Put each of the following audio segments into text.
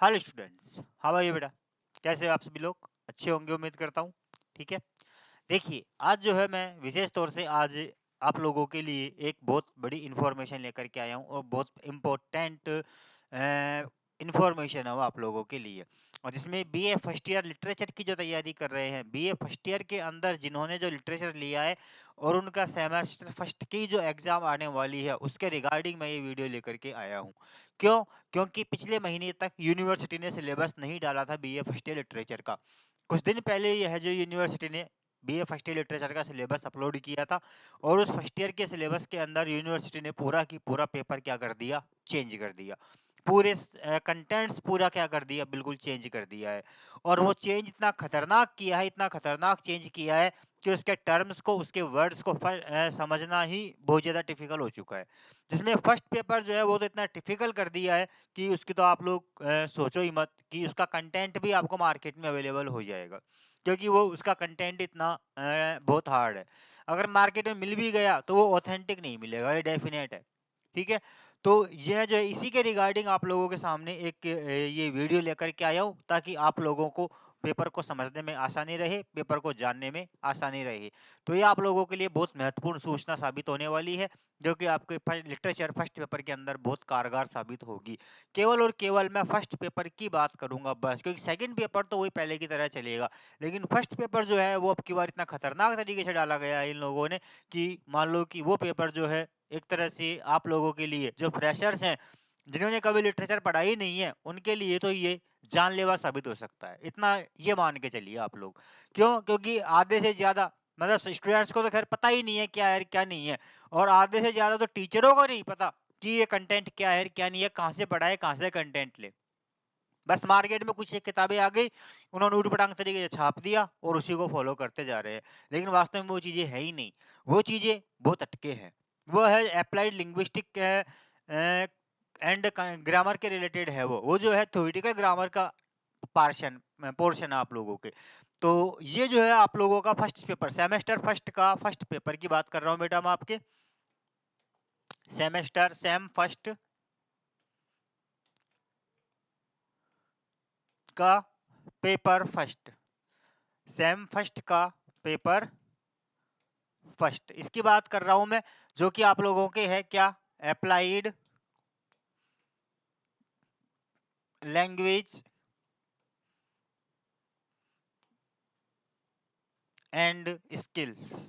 Hello students, how are you बेटा? कैसे हो आप सभी लोग? अच्छे होंगे उम्मीद करता हूँ। ठीक है, देखिए आज जो है मैं विशेष तौर से आज आप लोगों के लिए एक बहुत बड़ी इन्फॉर्मेशन लेकर के आया हूँ और बहुत इम्पोर्टेंट इन्फॉर्मेशन है वो आप लोगों के लिए। और जिसमें बीए फर्स्ट ईयर लिटरेचर की जो तैयारी कर रहे हैं, बीए फर्स्ट ईयर के अंदर जिन्होंने जो लिटरेचर लिया है और उनका सेमेस्टर फर्स्ट की जो एग्जाम आने वाली है उसके रिगार्डिंग मैं ये वीडियो लेकर के आया हूँ। क्यों? क्योंकि पिछले महीने तक यूनिवर्सिटी ने सिलेबस नहीं डाला था बीए फर्स्ट ईयर लिटरेचर का। कुछ दिन पहले यह जो यूनिवर्सिटी ने बीए फर्स्ट ईयर लिटरेचर का सिलेबस अपलोड किया था और उस फर्स्ट ईयर के सिलेबस के अंदर यूनिवर्सिटी ने पूरा की पूरा पेपर क्या कर दिया, चेंज कर दिया। पूरे कंटेंट्स पूरा क्या कर दिया, बिल्कुल चेंज कर दिया है। और वो चेंज इतना खतरनाक किया है, इतना खतरनाक चेंज किया है कि उसके टर्म्स को, उसके वर्ड्स को समझना ही बहुत ज़्यादा टिफिकल्ट हो चुका है। जिसमें फर्स्ट पेपर जो है वो तो इतना टिफिकल्ट कर दिया है कि उसकी तो आप लोग सोचो ही मत कि उसका कंटेंट भी आपको मार्केट में अवेलेबल हो जाएगा, क्योंकि वो उसका कंटेंट इतना बहुत हार्ड है। अगर मार्केट में मिल भी गया तो वो ऑथेंटिक नहीं मिलेगा, ये डेफिनेट है। ठीक है, तो यह जो है इसी के रिगार्डिंग आप लोगों के सामने एक ये वीडियो लेकर के आया हूँ ताकि आप लोगों को पेपर को समझने में आसानी रहे, पेपर को जानने में आसानी रहे। तो ये आप लोगों के लिए बहुत महत्वपूर्ण सूचना साबित होने वाली है, जो कि आपके लिटरेचर फर्स्ट पेपर के अंदर बहुत कारगर साबित होगी। केवल और केवल मैं फर्स्ट पेपर की बात करूंगा बस, क्योंकि सेकंड पेपर तो वही पहले की तरह चलेगा। लेकिन फर्स्ट पेपर जो है वो अब की बार इतना खतरनाक तरीके से डाला गया है इन लोगों ने कि मान लो कि वो पेपर जो है एक तरह से आप लोगों के लिए जो फ्रेशर्स हैं, जिन्होंने कभी लिटरेचर पढ़ा ही नहीं है, उनके लिए तो ये जानलेवा साबित हो सकता है। इतना ये मान के चलिए आप लोग। क्यों? क्योंकि आधे से ज़्यादा मतलब स्टूडेंट्स को तो खैर पता ही नहीं है क्या है, क्या नहीं है। और आधे से ज़्यादा तो टीचरों को नहीं पता कि ये कंटेंट क्या है, क्या नहीं है, कहाँ से पढ़ा है, कहाँ से कंटेंट ले। बस मार्केट में कुछ एक किताबें आ गई, उन्होंने ऊट-पटांग तरीके से छाप दिया और उसी को फ़ॉलो करते जा रहे हैं। लेकिन वास्तव में वो चीज़ें है ही नहीं, वो चीज़ें बहुत हटके हैं। वो है एप्लाइड लिंग्विस्टिक एंड क ग्रामर के रिलेटेड है वो। वो जो है थ्योरेटिकल ग्रामर का पोर्शन है आप लोगों के। तो ये जो है आप लोगों का फर्स्ट पेपर, सेमेस्टर फर्स्ट का फर्स्ट पेपर की बात कर रहा हूँ बेटा मैं आपके। सेमेस्टर सेम फर्स्ट का पेपर फर्स्ट, सेम फर्स्ट का पेपर फर्स्ट, इसकी बात कर रहा हूं मैं, जो कि आप लोगों के है क्या, applied language and skills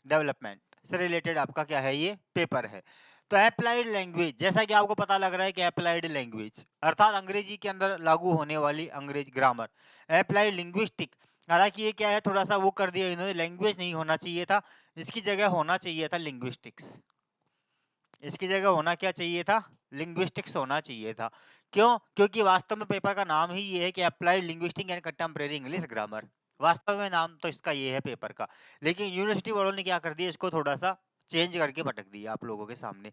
development से रिलेटेड आपका क्या है, ये पेपर है। तो अप्लाइड लैंग्वेज, जैसा कि आपको पता लग रहा है कि अप्लाइड लैंग्वेज अर्थात अंग्रेजी के अंदर लागू होने वाली अंग्रेज ग्रामर, अप्लाइड लिंग्विस्टिक। हालांकि ये क्या है, थोड़ा सा वो कर दिया इन्होंने, लैंग्वेज नहीं होना चाहिए था, इसकी जगह होना चाहिए था लिंग्विस्टिक्स। इसकी जगह होना क्या चाहिए था, लिंग्विस्टिक्स होना चाहिए था। क्यों? क्योंकि वास्तव में पेपर का नाम ही ये है कि applied linguistic and contemporary English grammar. वास्तव में नाम तो इसका ये है पेपर का, लेकिन यूनिवर्सिटी वालों ने क्या कर दिया, इसको थोड़ा सा चेंज करके पटक दिया आप लोगों के सामने।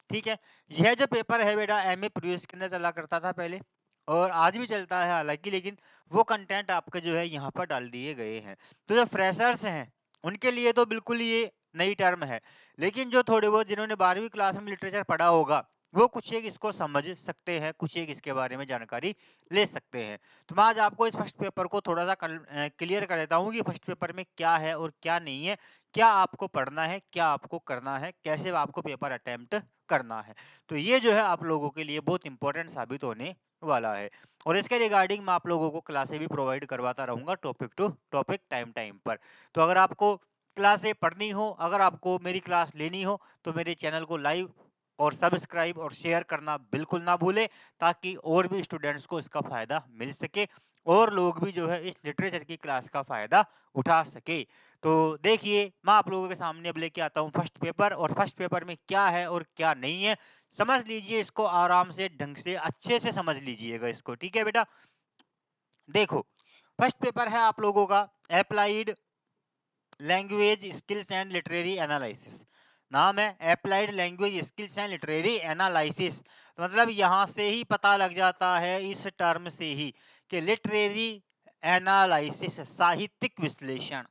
ठीक है, यह जो पेपर है बेटा एमए प्रीवियस के अंदर चला करता था पहले, और आज भी चलता है हालांकि, लेकिन वो कंटेंट आपके जो है यहाँ पर डाल दिए गए हैं। तो जो फ्रेशर्स हैं उनके लिए तो बिल्कुल ये नई टर्म है, लेकिन जो थोड़े बहुत जिन्होंने 12वीं क्लास में लिटरेचर पढ़ा होगा, वो कुछ एक इसको समझ सकते हैं, कुछ एक इसके बारे में जानकारी ले सकते हैं। तो मैं आज आपको इस फर्स्ट पेपर को थोड़ा सा क्लियर कर देता हूँ कि फर्स्ट पेपर में क्या है और क्या नहीं है, क्या आपको पढ़ना है, क्या आपको करना है, कैसे आपको पेपर अटेम्प्ट करना है। तो ये जो है आप लोगों के लिए बहुत इंपॉर्टेंट साबित होने वाला है। और इसके रिगार्डिंग मैं आप लोगों को क्लासें भी प्रोवाइड करवाता रहूंगा topic to topic, time time पर। तो अगर आपको क्लासें पढ़नी हो, अगर आपको मेरी क्लास लेनी हो, तो मेरे चैनल को लाइव और सब्सक्राइब और शेयर करना बिल्कुल ना भूले, ताकि और भी स्टूडेंट्स को इसका फायदा मिल सके और लोग भी जो है इस लिटरेचर की क्लास का फायदा उठा सके। तो देखिए मैं आप लोगों के सामने अब लेके आता हूँ फर्स्ट पेपर, और फर्स्ट पेपर में क्या है और क्या नहीं है, समझ लीजिए इसको आराम से, ढंग से, अच्छे से समझ लीजिएगा इसको। ठीक है बेटा, देखो फर्स्ट पेपर है आप लोगों का applied language skills and literary analysis. नाम है applied language skills and literary analysis. तो मतलब यहां से ही पता लग जाता है, इस टर्म से ही, कि लिटरेरी एनालिसिस साहित्यिक विश्लेषण,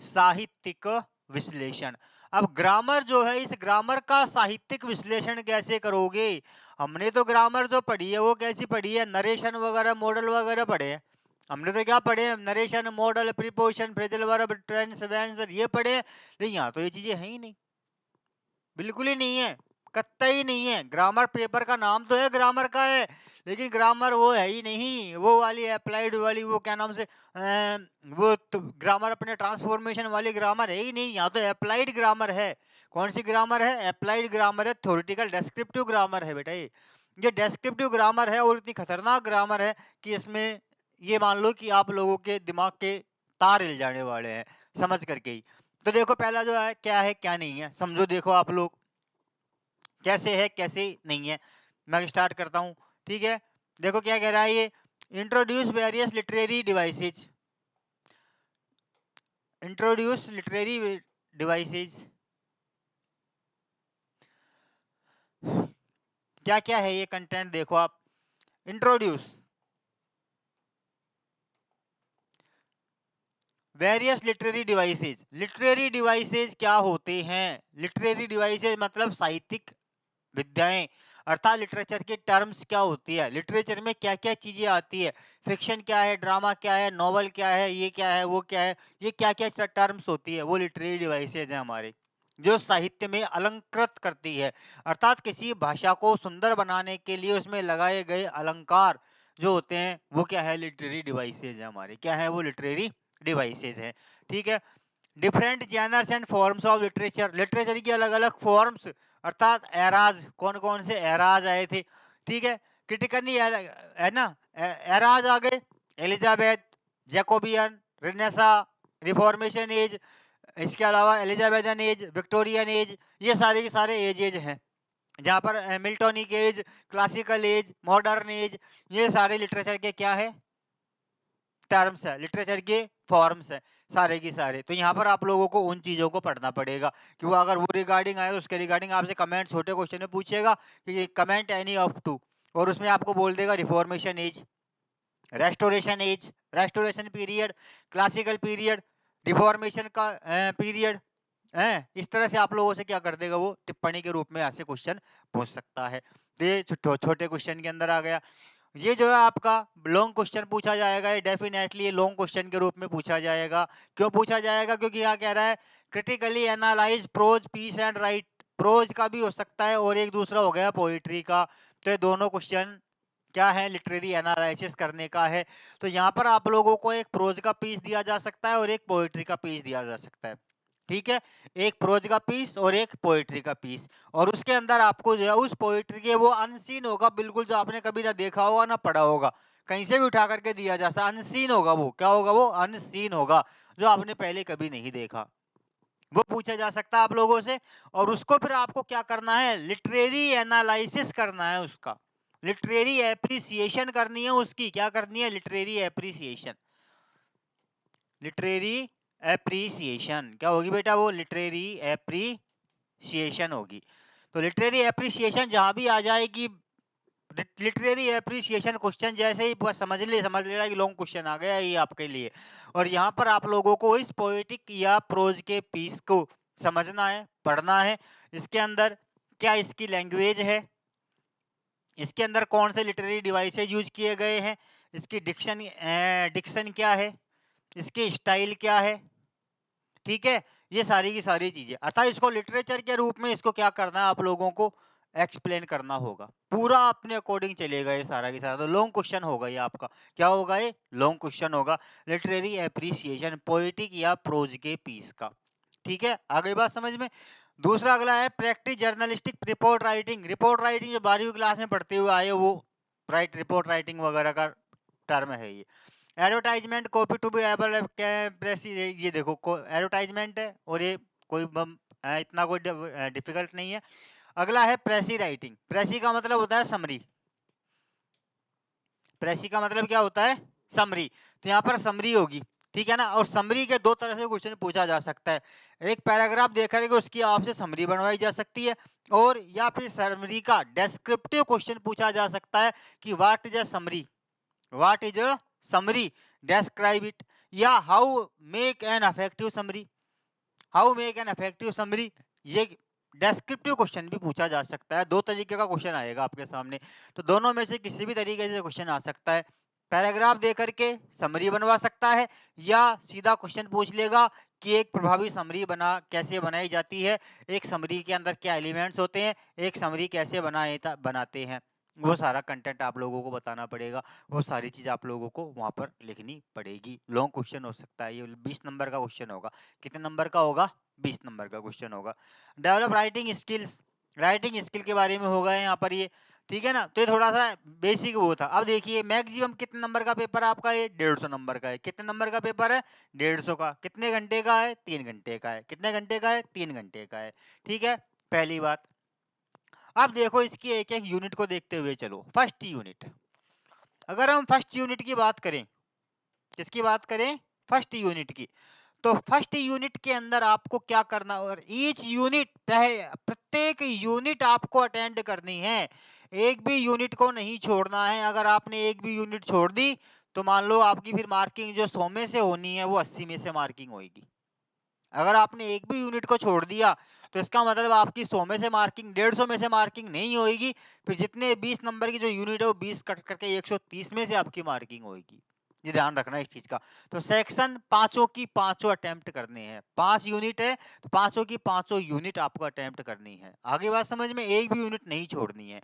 साहित्यिक विश्लेषण अब ग्रामर जो है, इस ग्रामर का साहित्यिक विश्लेषण कैसे करोगे? हमने तो ग्रामर जो पढ़ी है वो कैसी पढ़ी है, नरेशन वगैरह मॉडल वगैरह पढ़े हैं। हमने तो क्या पढ़े हैं, narration modal preposition phrasal verb tense वेंस ये पढ़े हैं। लेकिन यहाँ तो ये चीजें है ही नहीं, बिल्कुल ही नहीं है, कतई नहीं है। ग्रामर पेपर का नाम तो है ग्रामर का है, लेकिन ग्रामर वो है ही नहीं, वो वाली अप्लाइड वाली, वो क्या नाम से वो तो ग्रामर अपने ट्रांसफॉर्मेशन वाली ग्रामर है ही नहीं। यहाँ तो अप्लाइड ग्रामर है। कौन सी ग्रामर है? अप्लाइड ग्रामर है, थ्योरेटिकल डेस्क्रिप्टिव ग्रामर है बेटा। ये डेस्क्रिप्टिव ग्रामर है और इतनी खतरनाक ग्रामर है कि इसमें ये मान लो कि आप लोगों के दिमाग के तार हिल जाने वाले हैं समझ करके ही। तो देखो पहला जो है क्या नहीं है, समझो। देखो आप लोग कैसे है कैसे नहीं है, मैं स्टार्ट करता हूं। ठीक है, देखो क्या कह रहा है ये, introduce various literary devices. Introduce literary devices क्या क्या है ये कंटेंट, देखो आप। Introduce various literary devices. Literary devices क्या होते हैं? लिटरेरी डिवाइसेज मतलब साहित्यिक विद्याएं, अर्थात लिटरेचर की टर्म्स क्या होती है, लिटरेचर में क्या क्या चीजें आती है, फिक्शन क्या है, ड्रामा क्या है, नॉवल क्या है, ये क्या है, वो क्या है, ये क्या क्या टर्म्स होती है, वो लिटरेरी डिवाइसेज है हमारे, जो साहित्य में अलंकृत करती है। अर्थात किसी भाषा को सुंदर बनाने के लिए उसमें लगाए गए अलंकार जो होते हैं वो क्या है, लिटरेरी डिवाइसेज है हमारे। क्या है वो? लिटरेरी डिवाइसेज है। ठीक है, different genres and forms of literature. Literature की अलग अलग फॉर्म्स, अर्थात एराज, कौन कौन से एराज आए थे। ठीक है, क्रिटिकली है ना, एराज आ गए, Elizabeth, Jacobean, Renaissance, Reformation age, इसके अलावा एलिजाबेथन एज, विक्टोरियन एज, ये सारे के सारे एज हैं। जहाँ पर Miltonic age, classical age, modern age, ये सारे लिटरेचर के क्या है, टर्म्स है, लिटरेचर के फॉर्म्स है सारे की सारे। तो यहाँ पर आप लोगों को उन चीजों को पढ़ना पड़ेगा कि वो अगर वो रिगार्डिंग आए तो उसके रिगार्डिंग आपसे कमेंट छोटे क्वेश्चन में पूछेगा कि कमेंट एनी ऑफ टू, और उसमें आपको बोल देगा Reformation age, Restoration age, Restoration period, classical period, Reformation का पीरियड है। इस तरह से आप लोगों से क्या कर देगा, वो टिप्पणी के रूप में ऐसे क्वेश्चन पूछ सकता है। तो ये छोटे क्वेश्चन के अंदर आ गया। ये जो है आपका लॉन्ग क्वेश्चन पूछा जाएगा, ये डेफिनेटली ये लॉन्ग क्वेश्चन के रूप में पूछा जाएगा। क्यों पूछा जाएगा? क्योंकि यहाँ कह रहा है critically analyse prose piece and write. Prose का भी हो सकता है और एक दूसरा हो गया पोइट्री का। तो ये दोनों क्वेश्चन क्या है, लिटरेरी एनालिसिस करने का है। तो यहाँ पर आप लोगों को एक प्रोज का पीस दिया जा सकता है और एक पोइट्री का पीस दिया जा सकता है। ठीक है, एक प्रोज का पीस और एक पोइट्री का पीस, और उसके अंदर आपको जो है उस पोइट्री के वो अनसीन होगा, बिल्कुल जो आपने कभी ना देखा होगा ना पढ़ा होगा, कहीं से भी उठा करके दिया जा सकता, अनसीन होगा। वो क्या होगा? वो अनसीन होगा, जो आपने पहले कभी नहीं देखा, वो पूछा जा सकता है आप लोगों से। और उसको फिर आपको क्या करना है, लिटरेरी एनालिसिस करना है उसका, लिटरेरी एप्रिसिएशन करनी है उसकी। क्या करनी है? Literary appreciation. लिटरेरी एप्रिसिएशन क्या होगी बेटा? वो लिटरेरी एप्रिसिएशन होगी। तो लिटरेरी एप्रिसिएशन जहां भी आ जाएगी, लिटरेरी एप्रिसिएशन क्वेश्चन जैसे ही बस समझ लेना कि लॉन्ग क्वेश्चन आ गया ये आपके लिए। और यहाँ पर आप लोगों को इस पोएटिक या प्रोज के पीस को समझना है, पढ़ना है। इसके अंदर क्या इसकी लैंग्वेज है, इसके अंदर कौन से लिटरेरी डिवाइसेज यूज किए गए हैं, इसकी डिक्शन क्या है, इसकी स्टाइल क्या है। ठीक है, ये सारी की सारी चीजें, अर्थात इसको लिटरेचर के रूप में इसको क्या करना है, आप लोगों को एक्सप्लेन करना होगा। पूरा अपने अकॉर्डिंग चलेगा ये सारा की सारा। तो लॉन्ग क्वेश्चन होगा ये आपका। क्या होगा? ये लॉन्ग क्वेश्चन होगा, लिटरेरी एप्रिसिएशन पोएटिक या प्रोज के पीस का। ठीक है, आ गई बात समझ में। दूसरा अगला है practice journalistic report writing. Report writing जो 12वीं क्लास में पढ़ते हुए आए वो राइट, रिपोर्ट राइटिंग वगैरह का टर्म है ये। Advertisement copy to be able press, ये देखो एडवर्टाइजमेंट है और ये कोई इतना कोई डिफिकल्ट नहीं है। अगला है प्रेसी राइटिंग। प्रेसी का मतलब होता है समरी। प्रेसी का मतलब क्या होता है? समरी। तो यहाँ पर समरी होगी, ठीक है ना। और समरी के दो तरह से क्वेश्चन पूछा जा सकता है, एक पैराग्राफ देख करके उसकी आपसे समरी बनवाई जा सकती है, और या फिर समरी का डेस्क्रिप्टिव क्वेश्चन पूछा जा सकता है कि what is a summary, what is a summary, describe it, या how make an effective summary. How make an effective summary, ये डेस्क्रिप्टिव क्वेश्चन भी पूछा जा सकता है। दो तरीके का क्वेश्चन आएगा आपके सामने, तो दोनों में से किसी भी तरीके से क्वेश्चन आ सकता है। पैराग्राफ दे करके समरी बनवा सकता है, या सीधा क्वेश्चन पूछ लेगा कि एक प्रभावी समरी कैसे बनाई जाती है, एक समरी के अंदर क्या एलिमेंट्स होते हैं, एक समरी कैसे बनाते हैं, वो सारा कंटेंट आप लोगों को बताना पड़ेगा। वो सारी चीज आप लोगों को वहां पर लिखनी पड़ेगी। लॉन्ग क्वेश्चन हो सकता है, ये 20 नंबर का क्वेश्चन होगा। कितने नंबर का होगा? 20 नंबर का क्वेश्चन होगा। Develop writing skills, writing skill के बारे में होगा यहाँ पर ये, ठीक है ना। तो ये थोड़ा सा बेसिक वो था। अब देखिए मैक्सिमम कितने नंबर का पेपर है आपका? ये 150 नंबर का है। कितने नंबर का पेपर है? 150 का। कितने घंटे का है? 3 घंटे का है। कितने घंटे का है? 3 घंटे का है। ठीक है, पहली बात। अब देखो इसकी एक एक यूनिट को देखते हुए चलो। फर्स्ट यूनिट, अगर हम फर्स्ट यूनिट की बात करें, किसकी बात करें? फर्स्ट यूनिट की। तो फर्स्ट यूनिट के अंदर आपको क्या करना, और ईच यूनिट, प्रत्येक यूनिट आपको अटेंड करनी है। एक भी यूनिट को नहीं छोड़ना है। अगर आपने एक भी यूनिट छोड़ दी तो मान लो आपकी फिर मार्किंग जो 100 में से होनी है वो 80 में से मार्किंग होगी। अगर आपने एक भी यूनिट को छोड़ दिया तो इसका मतलब आपकी 100 में से मार्किंग, 150 में से मार्किंग नहीं होगी। फिर जितने 20 नंबर की जो यूनिट है वो 20 कट करके 130 में से आपकी मार्किंग होगी। ये ध्यान रखना इस चीज का। तो सेक्शन पांचों की पांचों अटेम्प्ट करने हैं। 5 यूनिट है तो पांचों की पांचों यूनिट आपको अटेम्प्ट करनी है। आगे बात समझ में, एक भी यूनिट नहीं छोड़नी है।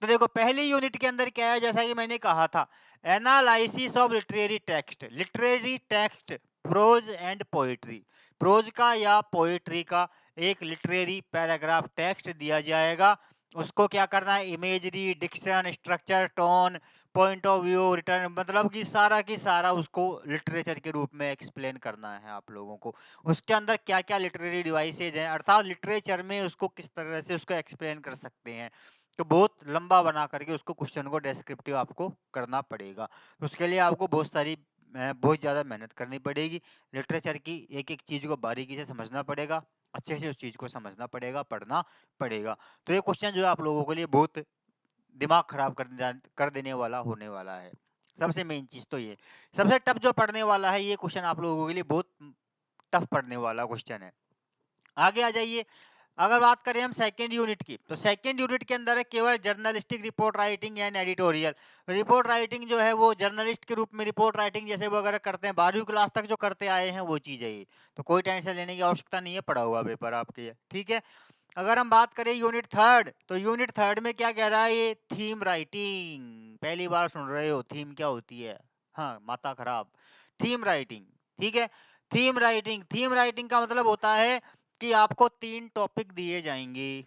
तो देखो पहली यूनिट के अंदर क्या है, जैसा कि मैंने कहा था, analysis of literary text. Literary text, prose and poetry, prose का या पोएट्री का एक लिटरेरी पैराग्राफ टेक्स्ट दिया जाएगा। उसको क्या करना है? Imagery, diction, structure, tone, point of view, return, मतलब कि सारा की सारा उसको लिटरेचर के रूप में एक्सप्लेन करना है आप लोगों को। उसके अंदर क्या क्या लिटरेरी डिवाइसेज हैं, अर्थात लिटरेचर में उसको किस तरह से उसको एक्सप्लेन कर सकते हैं। तो बहुत लंबा बना करके उसको क्वेश्चन को डेस्क्रिप्टिव आपको करना पड़ेगा। तो उसके लिए आपको बहुत ज़्यादा मेहनत करनी पड़ेगी। लिटरेचर की एक एक चीज़ को बारीकी से समझना पड़ेगा, अच्छे से उस चीज़ को समझना पड़ेगा, पढ़ना पड़ेगा। तो ये क्वेश्चन जो है आप लोगों के लिए बहुत दिमाग खराब कर देने वाला होने वाला है। सबसे मेन चीज़ तो ये, सबसे टफ जो पढ़ने वाला है ये क्वेश्चन आप लोगों के लिए बहुत टफ पढ़ने वाला क्वेश्चन है। आगे आ जाइए। अगर बात करें हम सेकंड यूनिट की, तो सेकंड यूनिट के अंदर है केवल journalistic report writing and editorial. Report writing जो है वो जर्नलिस्ट के रूप में रिपोर्ट राइटिंग जैसे वो अगर करते हैं 12वीं क्लास तक जो करते आए हैं वो चीज है ये। तो कोई टेंशन लेने की आवश्यकता नहीं है, पढ़ा हुआ पेपर आपके, ठीक है। अगर हम बात करें यूनिट थर्ड, तो यूनिट थर्ड में क्या कह रहा है ये? Theme writing. पहली बार सुन रहे हो थीम क्या होती है? हाँ, माता खराब। थीम राइटिंग, ठीक है। थीम राइटिंग, थीम राइटिंग का मतलब होता है कि आपको 3 टॉपिक दिए जाएंगे।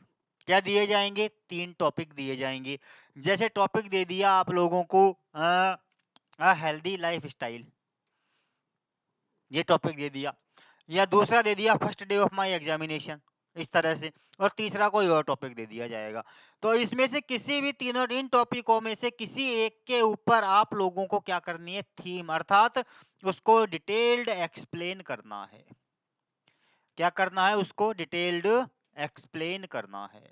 क्या दिए जाएंगे? 3 टॉपिक दिए जाएंगे। जैसे टॉपिक दे दिया आप लोगों को हेल्दी लाइफ स्टाइल, ये टॉपिक दे दिया। या दूसरा दे दिया first day of my examination, इस तरह से। और तीसरा कोई और टॉपिक दे दिया जाएगा। तो इसमें से किसी भी तीनों इन टॉपिकों में से किसी एक के ऊपर आप लोगों को क्या करनी है? थीम, अर्थात उसको डिटेल्ड एक्सप्लेन करना है। क्या करना है? उसको डिटेल्ड एक्सप्लेन करना है।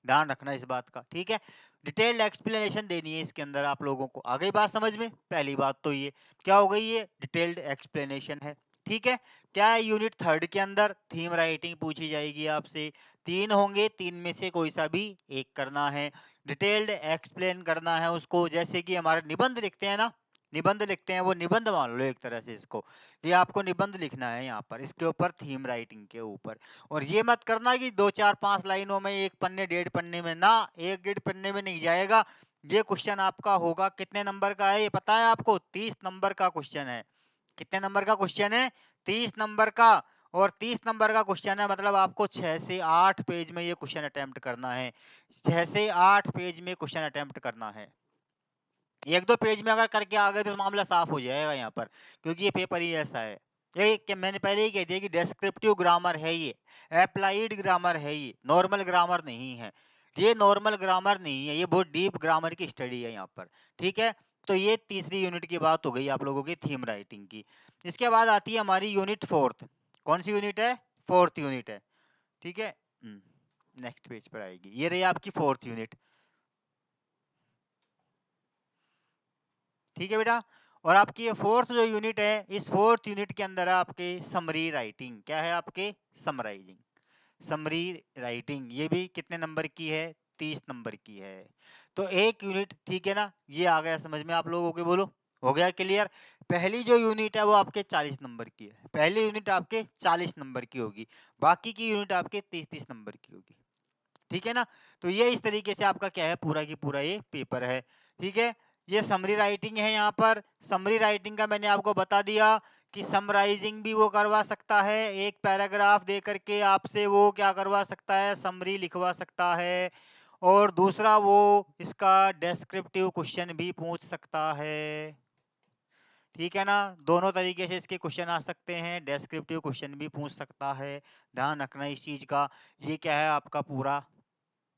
ध्यान रखना इस बात का, ठीक है। डिटेल्ड एक्सप्लेनेशन देनी है इसके अंदर आप लोगों को। आ गई बात समझ में? पहली बात तो ये क्या हो गई, ये डिटेल्ड एक्सप्लेनेशन है, ठीक है। क्या है? यूनिट थर्ड के अंदर थीम राइटिंग पूछी जाएगी आपसे। 3 होंगे, 3 में से कोई सा भी एक करना है। डिटेल्ड एक्सप्लेन करना है उसको, जैसे कि हमारे निबंध लिखते हैं ना, निबंध लिखते हैं, वो निबंध मान लो एक तरह से इसको। ये आपको निबंध लिखना है यहाँ पर, इसके ऊपर थीम राइटिंग के ऊपर। और ये मत करना कि 2 4 5 लाइनों में, एक पन्ने 1.5 पन्ने में, ना, 1 1.5 पन्ने में नहीं जाएगा। ये क्वेश्चन आपका होगा कितने नंबर का है ये पता है आपको? 30 नंबर का क्वेश्चन है। कितने नंबर का क्वेश्चन है? 30 नंबर का। और 30 नंबर का क्वेश्चन है मतलब आपको 6 से 8 पेज में ये क्वेश्चन अटेम्प्ट करना है। 6 से 8 पेज में क्वेश्चन अटेम्प्ट करना है। 1 2 पेज में अगर करके आ गए तो मामला साफ हो जाएगा यहाँ पर, क्योंकि ये पेपर ही ऐसा है। ये कि मैंने पहले ही कह दिया कि डेस्क्रिप्टिव ग्रामर है ये, अप्लाइड ग्रामर है ये, नॉर्मल ग्रामर नहीं है। ये नॉर्मल ग्रामर नहीं है, ये बहुत डीप ग्रामर की स्टडी है यहाँ पर, ठीक है। तो ये तीसरी यूनिट की बात हो गई आप लोगों की थीम राइटिंग की। इसके बाद आती है हमारी यूनिट फोर्थ। कौन सी यूनिट है? फोर्थ यूनिट है, ठीक है। नेक्स्ट पेज पर आएगी, ये रही आपकी फोर्थ यूनिट, ठीक है बेटा। और आपकी ये फोर्थ जो यूनिट है, इस फोर्थ यूनिट के अंदर है आपके समरी राइटिंग। क्या है आपके? Summarising, summary writing. ये भी कितने नंबर की है? 30 नंबर की है। तो एक यूनिट, ठीक है ना, ये आ गया समझ में आप लोगों के? बोलो, हो गया क्लियर? पहली जो यूनिट है वो आपके 40 नंबर की है, पहली यूनिट आपके 40 नंबर की होगी, बाकी की यूनिट आपके 30-30 नंबर की होगी। ठीक है ना? तो ये इस तरीके से आपका क्या है, पूरा की पूरा ये पेपर है। ठीक है, ये समरी राइटिंग है। यहाँ पर समरी राइटिंग का मैंने आपको बता दिया कि समराइजिंग भी वो करवा सकता है, एक पैराग्राफ दे करके आपसे वो क्या करवा सकता है, समरी लिखवा सकता है। और दूसरा वो इसका डेस्क्रिप्टिव क्वेश्चन भी पूछ सकता है। ठीक है ना? दोनों तरीके से इसके क्वेश्चन आ सकते हैं, डेस्क्रिप्टिव क्वेश्चन भी पूछ सकता है। ध्यान रखना इस चीज का। ये क्या है, आपका पूरा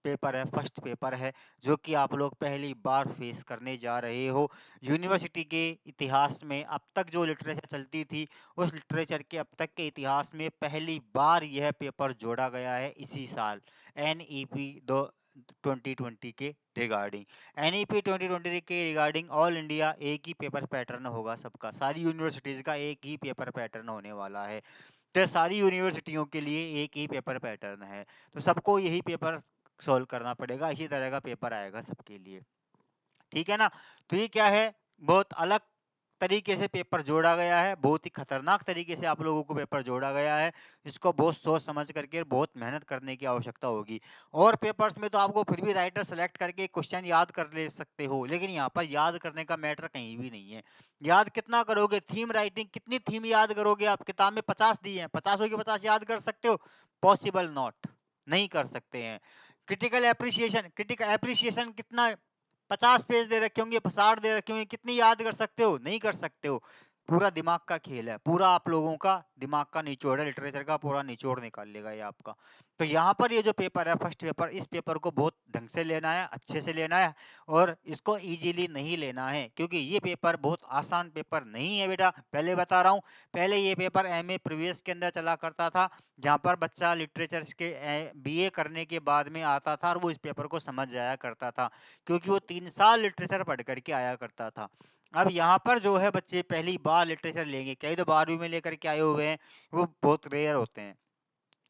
पेपर है, फर्स्ट पेपर है, जो कि आप लोग पहली बार फेस करने जा रहे हो। यूनिवर्सिटी के इतिहास में अब तक जो लिटरेचर चलती थी, उस लिटरेचर के अब तक के इतिहास में पहली बार यह पेपर जोड़ा गया है इसी साल, एनईपी दो 2020 के रिगार्डिंग। एनईपी 2020 के रिगार्डिंग ऑल इंडिया एक ही पेपर पैटर्न होगा सबका, सारी यूनिवर्सिटीज का एक ही पेपर पैटर्न होने वाला है। तो सारी यूनिवर्सिटियों के लिए एक ही पेपर पैटर्न है, तो सबको यही पेपर सॉल्व करना पड़ेगा, इसी तरह का पेपर आएगा सबके लिए। ठीक है ना? तो ये क्या है, बहुत अलग तरीके से पेपर जोड़ा गया है, बहुत ही खतरनाक तरीके से आप लोगों को पेपर जोड़ा गया है। इसको बहुत सोच समझ करके बहुत मेहनत करने की आवश्यकता होगी। और पेपर्स में तो आपको फिर भी राइटर सेलेक्ट करके क्वेश्चन याद कर ले सकते हो, लेकिन यहाँ पर याद करने का मैटर कहीं भी नहीं है। याद कितना करोगे? थीम राइटिंग, कितनी थीम याद करोगे आप? किताब में 50 दी है, 50 की 50 याद कर सकते हो? पॉसिबल नॉट, नहीं कर सकते हैं। क्रिटिकल एप्रिसिएशन, क्रिटिकल एप्रिसिएशन कितना, 50 पेज दे रखे होंगे, 60 दे रखे होंगे, कितनी याद कर सकते हो? नहीं कर सकते हो। पूरा दिमाग का खेल है, पूरा आप लोगों का दिमाग का निचोड़ है, लिटरेचर का पूरा निचोड़ निकाल लेगा ये आपका। तो यहाँ पर ये जो पेपर है, फर्स्ट पेपर, इस पेपर को बहुत ढंग से लेना है, अच्छे से लेना है, और इसको इजीली नहीं लेना है, क्योंकि ये पेपर बहुत आसान पेपर नहीं है बेटा, पहले बता रहा हूँ। पहले ये पेपर एमए प्रीवियस के अंदर चला करता था, जहाँ पर बच्चा लिटरेचर के बीए करने के बाद में आता था और वो इस पेपर को समझ जाया करता था, क्योंकि वो 3 साल लिटरेचर पढ़ करके आया करता था। अब यहाँ पर जो है बच्चे पहली बार लिटरेचर लेंगे, कई तो 12वीं में लेकर के आए हुए हैं, वो बहुत रेयर होते हैं।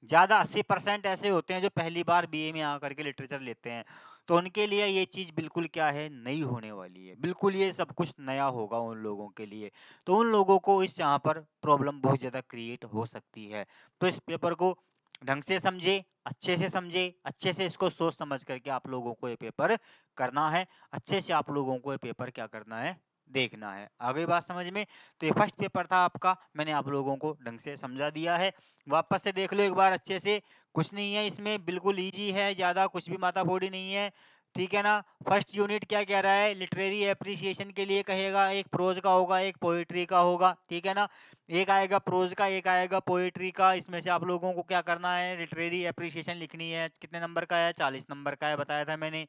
ज़्यादा 80% ऐसे होते हैं जो पहली बार बीए में आकर के लिटरेचर लेते हैं। तो उनके लिए ये चीज़ बिल्कुल क्या है, नई होने वाली है। बिल्कुल ये सब कुछ नया होगा उन लोगों के लिए। तो उन लोगों को इस यहाँ पर प्रॉब्लम बहुत ज़्यादा क्रिएट हो सकती है। तो इस पेपर को ढंग से समझे, अच्छे से इसको सोच समझ करके आप लोगों को ये पेपर करना है। अच्छे से आप लोगों को ये पेपर क्या करना है, देखना है। आ गई बात समझ में? तो ये फर्स्ट पेपर था आपका, मैंने आप लोगों को ढंग से समझा दिया है। वापस से देख लो एक बार अच्छे से, कुछ नहीं है इसमें, बिल्कुल इजी है, ज्यादा कुछ भी माथाफोड़ी नहीं है। ठीक है ना? फर्स्ट यूनिट क्या कह रहा है, लिटरेरी एप्रिसिएशन के लिए कहेगा, एक प्रोज का होगा, एक पोएट्री का होगा। ठीक है ना? एक आएगा प्रोज का, एक आएगा पोएट्री का। इसमें से आप लोगों को क्या करना है, लिटरेरी एप्रिसिएशन लिखनी है। कितने नंबर का है? 40 नंबर का है, बताया था मैंने।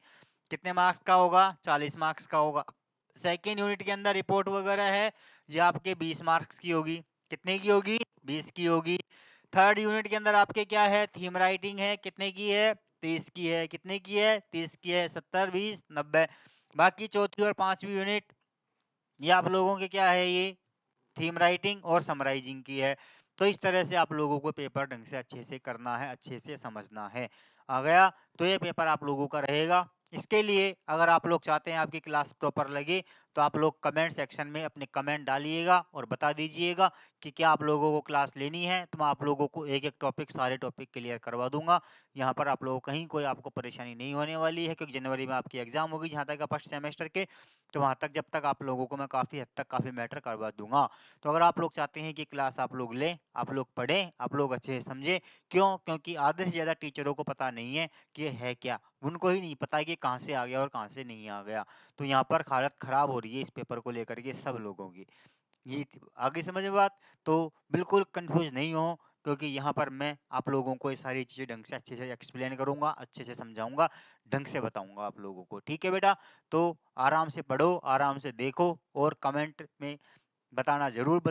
कितने मार्क्स का होगा? 40 मार्क्स का होगा। सेकेंड यूनिट के अंदर रिपोर्ट वगैरह है, ये आपके 20 मार्क्स की होगी। कितने की होगी? 20 की होगी। थर्ड यूनिट के अंदर आपके क्या है, थीम राइटिंग है, कितने की है? 30 की है। कितने की है? 30 की है। 70 20 90। बाकी चौथी और पांचवी यूनिट, ये आप लोगों के क्या है, ये थीम राइटिंग और समराइजिंग की है। तो इस तरह से आप लोगों को पेपर ढंग से अच्छे से करना है, अच्छे से समझना है। आ गया? तो ये पेपर आप लोगों का रहेगा। इसके लिए अगर आप लोग चाहते हैं आपकी क्लास प्रॉपर लगे, तो आप लोग कमेंट सेक्शन में अपने कमेंट डालिएगा और बता दीजिएगा कि क्या आप लोगों को क्लास लेनी है, तो मैं आप लोगों को एक एक टॉपिक, सारे टॉपिक क्लियर करवा दूंगा। यहाँ पर आप लोगों को कहीं कोई आपको परेशानी नहीं होने वाली है, क्योंकि जनवरी में आपकी एग्जाम होगी जहाँ तक फर्स्ट सेमेस्टर के। तो वहाँ तक जब तक आप लोगों को मैं काफ़ी हद तक काफ़ी मैटर करवा दूंगा। तो अगर आप लोग चाहते हैं कि क्लास आप लोग लें, आप लोग पढ़ें, आप लोग अच्छे से समझें, क्यों? क्योंकि आधे से ज़्यादा टीचरों को पता नहीं है कि ये है क्या, उनको ही नहीं पता है कि कहाँ से आ गया और कहाँ से नहीं आ गया। तो यहाँ पर हालत खराब हो रही है इस पेपर को लेकर के सब लोगों की। आगे समझ में बात? तो बिल्कुल कंफ्यूज नहीं हो, क्योंकि यहाँ पर मैं आप लोगों को ये सारी चीज़ें ढंग से अच्छे से एक्सप्लेन करूंगा, अच्छे से समझाऊंगा, ढंग से बताऊंगा आप लोगों को। ठीक है बेटा? तो आराम से पढ़ो, आराम से देखो, और कमेंट में बताना ज़रूर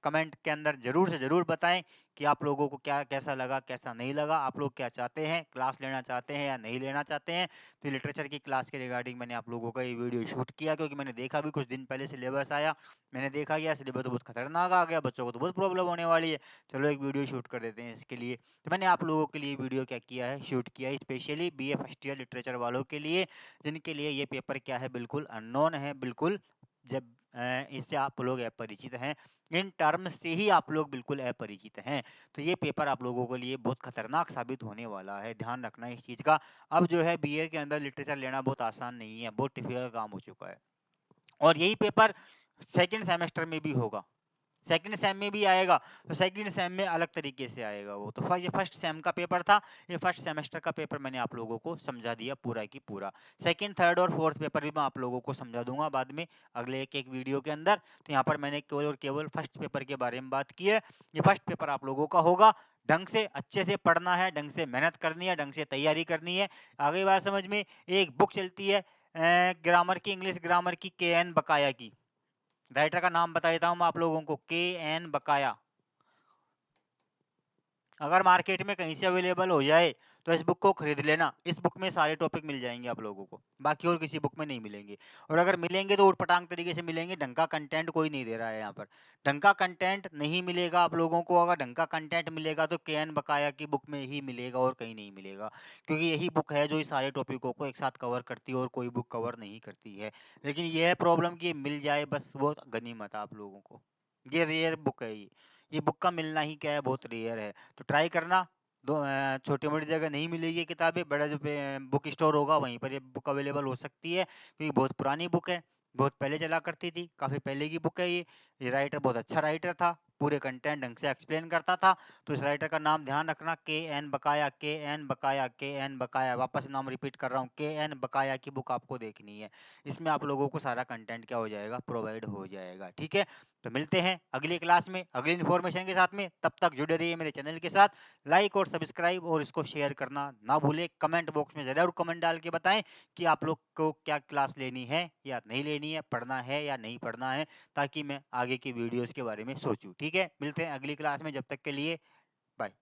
कमेंट के अंदर ज़रूर से ज़रूर बताएँ कि आप लोगों को क्या कैसा लगा, कैसा नहीं लगा, आप लोग क्या चाहते हैं, क्लास लेना चाहते हैं या नहीं लेना चाहते हैं। तो लिटरेचर की क्लास के रिगार्डिंग मैंने आप लोगों का ये वीडियो शूट किया, क्योंकि मैंने देखा भी कुछ दिन पहले सिलेबस आया, मैंने देखा कि यार सिलेबस तो बहुत खतरनाक आ गया, बच्चों को तो बहुत प्रॉब्लम होने वाली है, चलो एक वीडियो शूट कर देते हैं इसके लिए। तो मैंने आप लोगों के लिए वीडियो क्या किया है, शूट किया है specially BA first year literature वालों के लिए, जिनके लिए ये पेपर क्या है, बिल्कुल अननोन है, बिल्कुल जब इससे आप लोग अपरिचित हैं, इन टर्म से ही आप लोग बिल्कुल अपरिचित हैं। तो ये पेपर आप लोगों के लिए बहुत खतरनाक साबित होने वाला है, ध्यान रखना इस चीज़ का। अब जो है बीए के अंदर लिटरेचर लेना बहुत आसान नहीं है, बहुत डिफिकल्ट काम हो चुका है, और यही पेपर सेकंड सेमेस्टर में भी होगा, सेकंड सेम में भी आएगा, तो सेकंड सेम में अलग तरीके से आएगा वो। तो ये फर्स्ट सेम का पेपर था, ये फर्स्ट सेमेस्टर का पेपर मैंने आप लोगों को समझा दिया पूरा की पूरा। सेकंड, थर्ड और फोर्थ पेपर भी मैं आप लोगों को समझा दूंगा बाद में अगले एक एक वीडियो के अंदर। तो यहाँ पर मैंने केवल और केवल फर्स्ट पेपर के बारे में बात की है। ये फर्स्ट पेपर आप लोगों का होगा, ढंग से अच्छे से पढ़ना है, ढंग से मेहनत करनी है, ढंग से तैयारी करनी है। आगे बात समझ में, एक बुक चलती है ग्रामर की, इंग्लिश ग्रामर की, के.एन. बकाया की। राइटर का नाम बता देता हूँ मैं आप लोगों को, के.एन. बकाया। अगर मार्केट में कहीं से अवेलेबल हो जाए तो इस बुक को खरीद लेना, इस बुक में सारे टॉपिक मिल जाएंगे आप लोगों को, बाकी और किसी बुक में नहीं मिलेंगे। और अगर मिलेंगे तो उटपटांग तरीके से मिलेंगे, ढंग का कंटेंट कोई नहीं दे रहा है यहाँ पर, ढंग का कंटेंट नहीं मिलेगा आप लोगों को। अगर ढंग का कंटेंट मिलेगा तो के.एन. बकाया की बुक में ही मिलेगा और कहीं नहीं मिलेगा, क्योंकि यही बुक है जो इस सारे टॉपिकों को एक साथ कवर करती है और कोई बुक कवर नहीं करती है। लेकिन यह है प्रॉब्लम कि मिल जाए बस, वो गनीमत है आप लोगों को, ये रेयर बुक है ये बुक का मिलना ही क्या है, बहुत रेयर है। तो ट्राई करना, दो छोटी मोटी जगह नहीं मिलेगी किताबें, बड़ा जो बुक स्टोर होगा वहीं पर ये बुक अवेलेबल हो सकती है, क्योंकि बहुत पुरानी बुक है, बहुत पहले चला करती थी, काफ़ी पहले की बुक है ये राइटर बहुत अच्छा राइटर था, पूरे कंटेंट ढंग से एक्सप्लेन करता था। तो इस राइटर का नाम ध्यान रखना, के.एन. बकाया, के.एन. बकाया, के.एन. बकाया, वापस नाम रिपीट कर रहा हूँ, के.एन. बकाया की बुक आपको देखनी है। इसमें आप लोगों को सारा कंटेंट क्या हो जाएगा, प्रोवाइड हो जाएगा, ठीक है। तो मिलते हैं अगली क्लास में अगली इन्फॉर्मेशन के साथ में, तब तक जुड़े रहिए मेरे चैनल के साथ। लाइक और सब्सक्राइब और इसको शेयर करना ना भूलें। कमेंट बॉक्स में ज़रूर कमेंट डाल के बताएं कि आप लोग को क्या क्लास लेनी है या नहीं लेनी है, पढ़ना है या नहीं पढ़ना है, ताकि मैं आगे की वीडियोस के बारे में सोचूं। ठीक है, मिलते हैं अगली क्लास में, जब तक के लिए बाय।